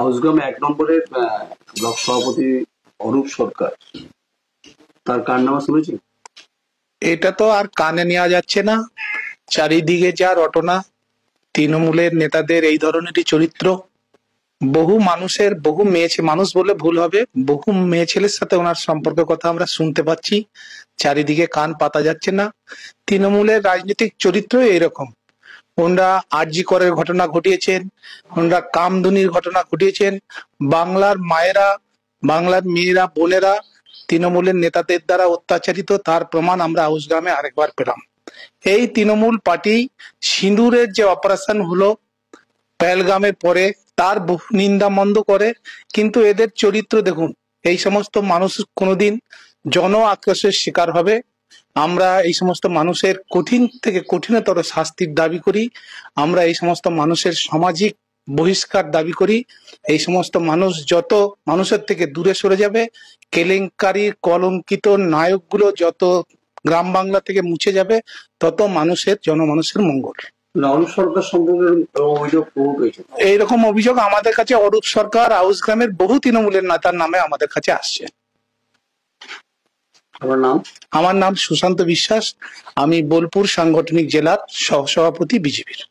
হাউসগ্রাম 1 নম্বরের ব্লক সভাপতি অরূপ সরকার, তার কারনামা শুনেছি। এটা তো আর কানে নেওয়া যাচ্ছে না। চারিদিকে যা রটনা, তৃণমূলের নেতাদের এই ধরনেরই চরিত্র। বহু মানুষের, বহু মানুষ বলে ভুল হবে, বহু মেয়ে ছেলের সাথে ওনার সম্পর্কের কথা আমরা শুনতে পাচ্ছি। চারিদিকে কান পাতা যাচ্ছে না। তৃণমূলের রাজনৈতিক চরিত্র এরকম। ওনারা আরজি করের ঘটনা ঘটিয়েছেন, ওনারা কামদুনির ঘটনা ঘটিয়েছেন। বাংলার মায়েরা, বাংলার মেয়েরা, বোনেরা তৃণমূলের নেতাদের দ্বারা অত্যাচারিত, তার প্রমাণ আমরা হাউসগ্রামে আরেকবার পেলাম। এই তৃণমূল পার্টি সিঁদুরের যে অপারেশন হলো পেহেলগামের পরে, তার বহু নিন্দা মন্দ করে, কিন্তু এদের চরিত্র দেখুন। এই সমস্ত মানুষ কোনোদিন জন আক্রোশের শিকার হবে। আমরা এই সমস্ত মানুষের কঠিন থেকে কঠিনতর শাস্তির দাবি করি। আমরা এই সমস্ত মানুষের সামাজিক বহিষ্কার দাবি করি। এই সমস্ত মানুষ যত মানুষের থেকে দূরে সরে যাবে, কেলেঙ্কারির কলঙ্কিত নায়কগুলো যত গ্রাম বাংলা থেকে মুছে যাবে, তত মানুষের, জনমানুষের মঙ্গল। অরূপ সরকার সম্পর্কে অভিযোগ পেয়েছে। এইরকম অভিযোগ আমাদের কাছে অরূপ সরকার, হাউসগ্রামের বহু তৃণমূলের নেতার নামে আমাদের কাছে আসছে। আমার নাম সুশান্ত বিশ্বাস। আমি বোলপুর সাংগঠনিক জেলার সহসভাপতি বিজেপির।